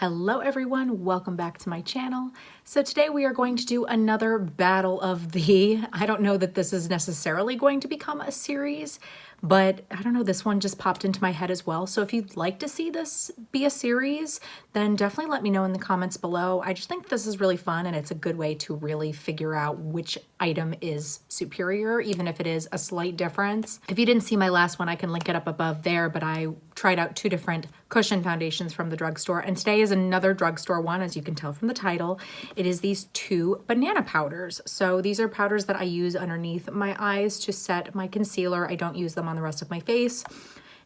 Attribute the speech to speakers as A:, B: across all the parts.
A: Hello everyone, welcome back to my channel. So today we are going to do another battle of the, I don't know that this is necessarily going to become a series, but I don't know, this one just popped into my head as well. So if you'd like to see this be a series, then definitely let me know in the comments below. I just think this is really fun and it's a good way to really figure out which item is superior, even if it is a slight difference. If you didn't see my last one, I can link it up above there, but I tried out two different cushion foundations from the drugstore, and today is another drugstore one, as you can tell from the title. It is these two banana powders. So these are powders that I use underneath my eyes to set my concealer. I don't use them on the rest of my face.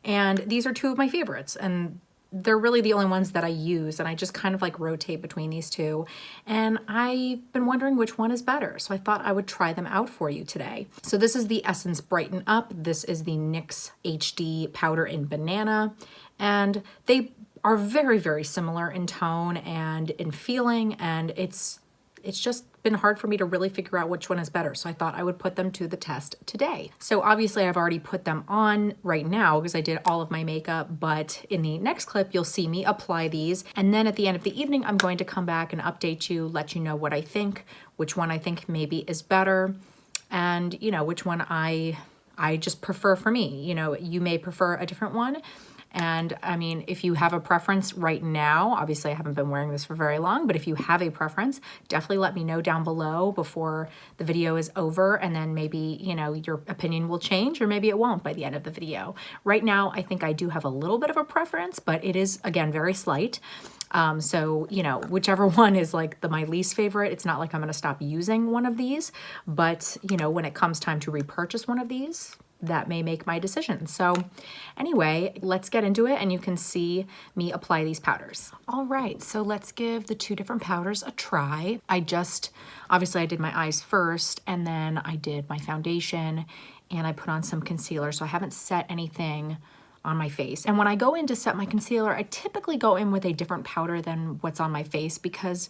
A: And these are two of my favorites, and they're really the only ones that I use, and I just kind of like rotate between these two. And I've been wondering which one is better, so I thought I would try them out for you today. So this is the Essence Brighten Up. This is the NYX HD powder in banana, and they are very, very similar in tone and in feeling, and it's just been hard for me to really figure out which one is better. So I thought I would put them to the test today. So obviously I've already put them on right now because I did all of my makeup, but in the next clip, you'll see me apply these. And then at the end of the evening, I'm going to come back and update you, let you know what I think, which one I think maybe is better, and you know, which one I just prefer for me. You know, you may prefer a different one. And I mean, if you have a preference right now, obviously I haven't been wearing this for very long, but if you have a preference, definitely let me know down below before the video is over. And then maybe, you know, your opinion will change, or maybe it won't by the end of the video. Right now, I think I do have a little bit of a preference, but it is, again, very slight. So, you know, whichever one is like my least favorite, it's not like I'm going to stop using one of these, but you know, when it comes time to repurchase one of these, that may make my decision. So anyway, let's get into it and you can see me apply these powders. All right, so let's give the two different powders a try. Obviously I did my eyes first, and then I did my foundation, and I put on some concealer. So I haven't set anything on my face. And when I go in to set my concealer, I typically go in with a different powder than what's on my face, because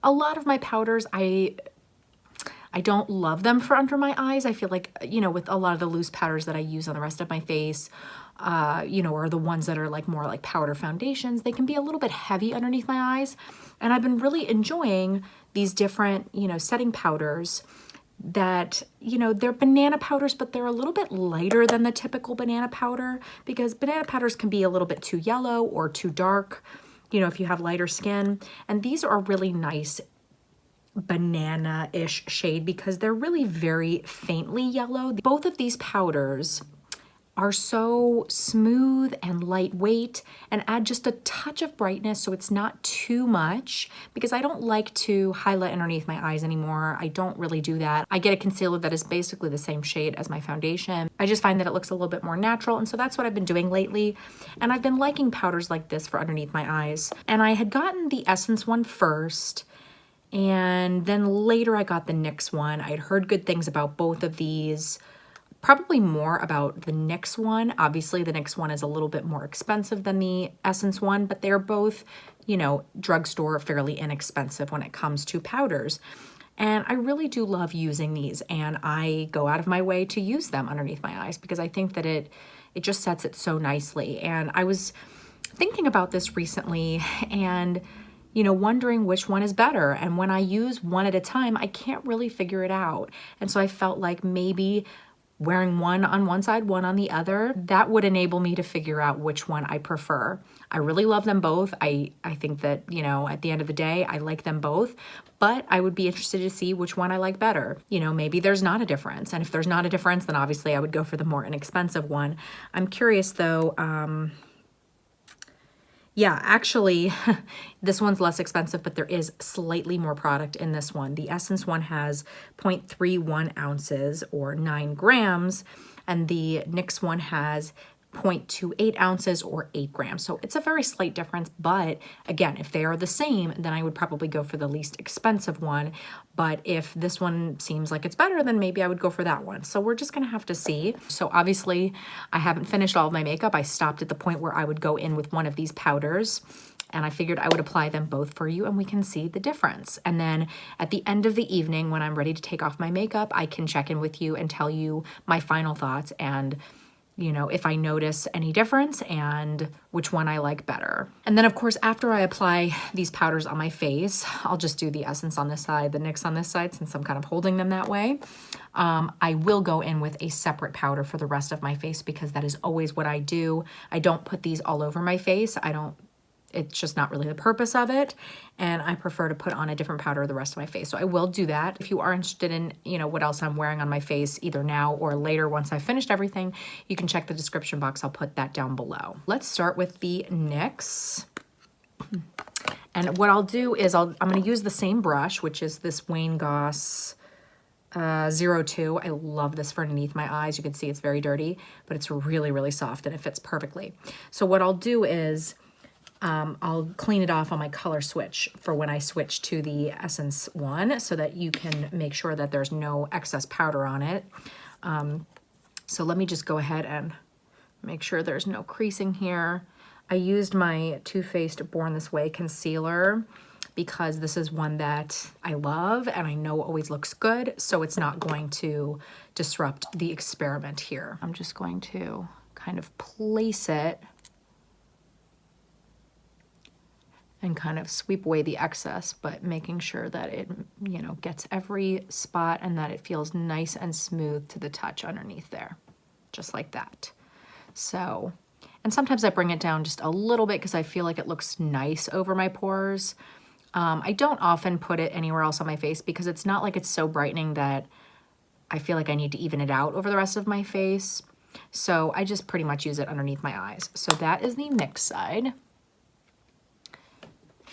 A: a lot of my powders, I don't love them for under my eyes. I feel like, you know, with a lot of the loose powders that I use on the rest of my face, you know, or the ones that are like more like powder foundations, they can be a little bit heavy underneath my eyes. And I've been really enjoying these different, you know, setting powders that, you know, they're banana powders, but they're a little bit lighter than the typical banana powder, because banana powders can be a little bit too yellow or too dark, you know, if you have lighter skin. And these are really nice banana-ish shade because they're really very faintly yellow. Both of these powders are so smooth and lightweight and add just a touch of brightness, so it's not too much, because I don't like to highlight underneath my eyes anymore. I don't really do that. I get a concealer that is basically the same shade as my foundation. I just find that it looks a little bit more natural, and so that's what I've been doing lately. And I've been liking powders like this for underneath my eyes. And I had gotten the Essence one first, and then later I got the NYX one. I'd heard good things about both of these, probably more about the NYX one. Obviously the NYX one is a little bit more expensive than the Essence one, but they're both, you know, drugstore, fairly inexpensive when it comes to powders. And I really do love using these, and I go out of my way to use them underneath my eyes because I think that it just sets it so nicely. And I was thinking about this recently and, you know, wondering which one is better. And when I use one at a time, I can't really figure it out. And so I felt like maybe wearing one on one side, one on the other, that would enable me to figure out which one I prefer. I really love them both. I think that, you know, at the end of the day, I like them both, but I would be interested to see which one I like better. You know, maybe there's not a difference. And if there's not a difference, then obviously I would go for the more inexpensive one. I'm curious though, yeah, actually, this one's less expensive, but there is slightly more product in this one. The Essence one has 0.31 ounces or 9 grams, and the NYX one has 0.28 ounces or 8 grams. So it's a very slight difference, but again, if they are the same, then I would probably go for the least expensive one. But if this one seems like it's better, then maybe I would go for that one. So we're just gonna have to see. So obviously I haven't finished all of my makeup. I stopped at the point where I would go in with one of these powders, and I figured I would apply them both for you and we can see the difference. And then at the end of the evening, when I'm ready to take off my makeup, I can check in with you and tell you my final thoughts and you know, if I notice any difference and which one I like better. And then of course, after I apply these powders on my face, I'll just do the Essence on this side, the NYX on this side, since I'm kind of holding them that way. I will go in with a separate powder for the rest of my face because that is always what I do. I don't put these all over my face. It's just not really the purpose of it. And I prefer to put on a different powder the rest of my face. So I will do that. If you are interested in, you know, what else I'm wearing on my face, either now or later once I've finished everything, you can check the description box. I'll put that down below. Let's start with the NYX. And what I'll do is I'm gonna use the same brush, which is this Wayne Goss 02. I love this for underneath my eyes. You can see it's very dirty, but it's really, really soft and it fits perfectly. So what I'll do is I'll clean it off on my color switch for when I switch to the Essence one so that you can make sure that there's no excess powder on it. So let me just go ahead and make sure there's no creasing here. I used my Too Faced Born This Way concealer because this is one that I love and I know always looks good, so it's not going to disrupt the experiment here. I'm just going to kind of place it and kind of sweep away the excess, but making sure that it, you know, gets every spot and that it feels nice and smooth to the touch underneath there, just like that. So, and sometimes I bring it down just a little bit because I feel like it looks nice over my pores. I don't often put it anywhere else on my face because it's not like it's so brightening that I feel like I need to even it out over the rest of my face. So I just pretty much use it underneath my eyes. So that is the NYX side.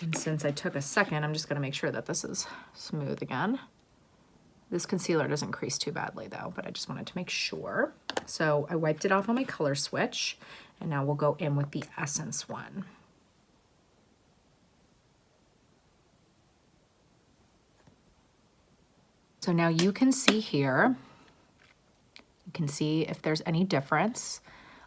A: And since I took a second, I'm just gonna make sure that this is smooth again. This concealer doesn't crease too badly though, but I just wanted to make sure. So I wiped it off on my color switch, and now we'll go in with the Essence one. So now you can see here, you can see if there's any difference.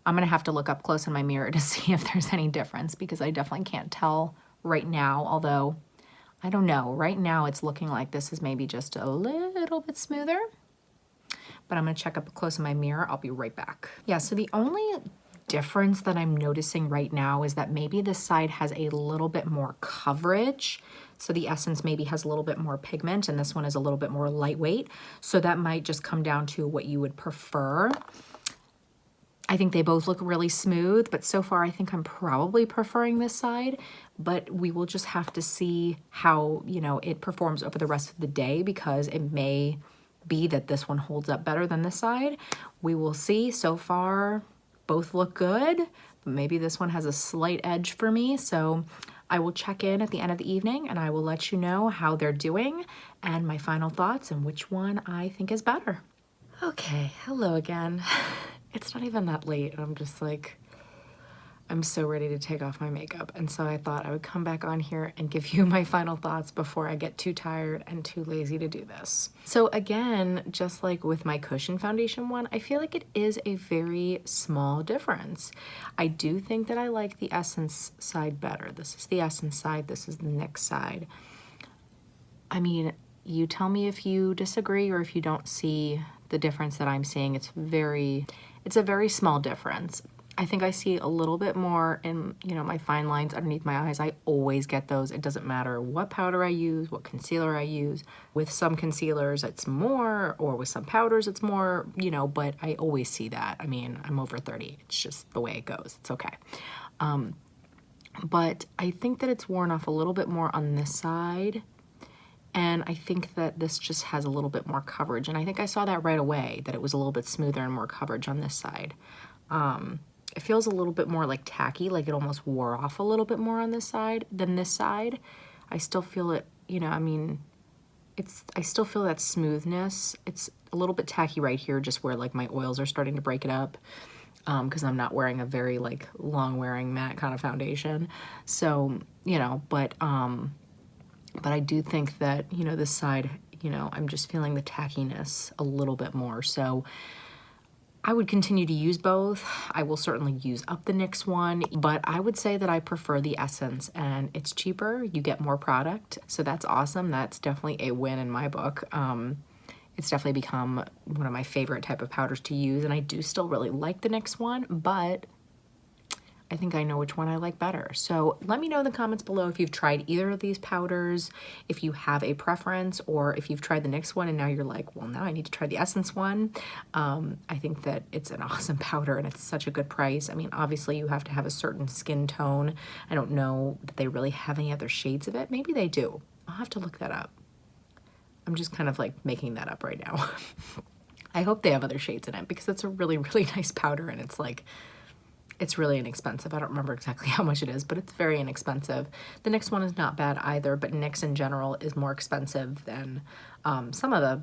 A: I'm gonna have to look up close in my mirror to see if there's any difference because I definitely can't tell right now, although I don't know. Right now it's looking like this is maybe just a little bit smoother, but I'm gonna check up close in my mirror. I'll be right back. Yeah, so the only difference that I'm noticing right now is that maybe this side has a little bit more coverage. So the Essence maybe has a little bit more pigment and this one is a little bit more lightweight. So that might just come down to what you would prefer. I think they both look really smooth, but so far I think I'm probably preferring this side, but we will just have to see how, you know, it performs over the rest of the day because it may be that this one holds up better than this side. We will see. So far, both look good, but maybe this one has a slight edge for me. So I will check in at the end of the evening and I will let you know how they're doing and my final thoughts and which one I think is better. Okay, hello again. It's not even that late. I'm just like, I'm so ready to take off my makeup. And so I thought I would come back on here and give you my final thoughts before I get too tired and too lazy to do this. So again, just like with my cushion foundation one, I feel like it is a very small difference. I do think that I like the Essence side better. This is the Essence side, this is the NYX side. I mean, you tell me if you disagree or if you don't see the difference that I'm seeing. It's a very small difference. I think I see a little bit more in, you know, my fine lines underneath my eyes. I always get those. It doesn't matter what powder I use, what concealer I use. With some concealers, it's more, or with some powders, it's more, you know, but I always see that. I mean, I'm over 30. It's just the way it goes. It's okay. But I think that it's worn off a little bit more on this side. And I think that this just has a little bit more coverage. And I think I saw that right away, that it was a little bit smoother and more coverage on this side. It feels a little bit more like tacky, like it almost wore off a little bit more on this side than this side. I still feel it, you know, I mean, I still feel that smoothness. It's a little bit tacky right here, just where like my oils are starting to break it up. Because I'm not wearing a very like long wearing matte kind of foundation. So, you know, but I do think that, you know, this side, you know, I'm just feeling the tackiness a little bit more. So I would continue to use both. I will certainly use up the NYX one, but I would say that I prefer the Essence, and it's cheaper. You get more product, so that's awesome. That's definitely a win in my book. It's definitely become one of my favorite type of powders to use, and I do still really like the NYX one, but I think I know which one I like better. So let me know in the comments below if you've tried either of these powders, if you have a preference, or if you've tried the NYX one and now you're like, well, now I need to try the Essence one. I think that it's an awesome powder and it's such a good price. I mean, obviously you have to have a certain skin tone. I don't know that they really have any other shades of it. Maybe they do. I'll have to look that up. I'm just kind of like making that up right now. I hope they have other shades in it because it's a really, really nice powder, and it's like, it's really inexpensive. I don't remember exactly how much it is, but it's very inexpensive. The NYX one is not bad either, but NYX in general is more expensive than some of the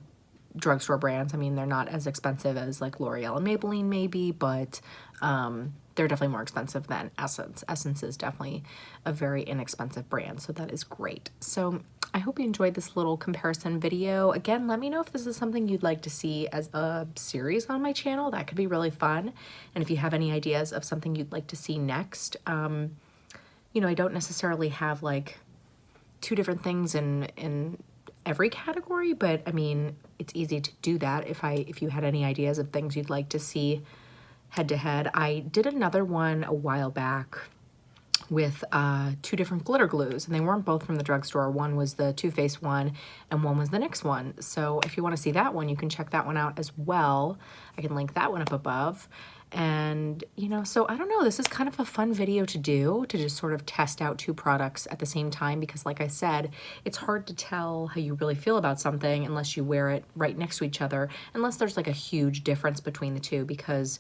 A: drugstore brands. I mean, they're not as expensive as like L'Oreal and Maybelline maybe, but they're definitely more expensive than Essence. Essence is definitely a very inexpensive brand, so that is great. So I hope you enjoyed this little comparison video. Again, let me know if this is something you'd like to see as a series on my channel. That could be really fun. And if you have any ideas of something you'd like to see next, you know, I don't necessarily have like 2 different things in every category, but I mean, it's easy to do that if you had any ideas of things you'd like to see head to head. I did another one a while back with 2 different glitter glues, and they weren't both from the drugstore. One was the Too Faced one and one was the NYX one. So if you want to see that one, you can check that one out as well. I can link that one up above. And you know, so I don't know, this is kind of a fun video to do, to just sort of test out 2 products at the same time, because like I said, it's hard to tell how you really feel about something unless you wear it right next to each other, unless there's like a huge difference between the 2, because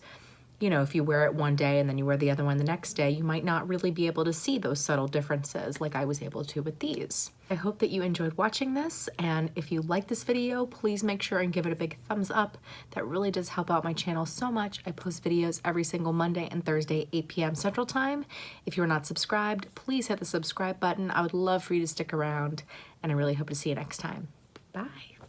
A: you know, if you wear it one day and then you wear the other one the next day, you might not really be able to see those subtle differences like I was able to with these. I hope that you enjoyed watching this, and if you like this video, please make sure and give it a big thumbs up. That really does help out my channel so much. I post videos every single Monday and Thursday, 8 p.m. Central Time. If you're not subscribed, please hit the subscribe button. I would love for you to stick around, and I really hope to see you next time. Bye.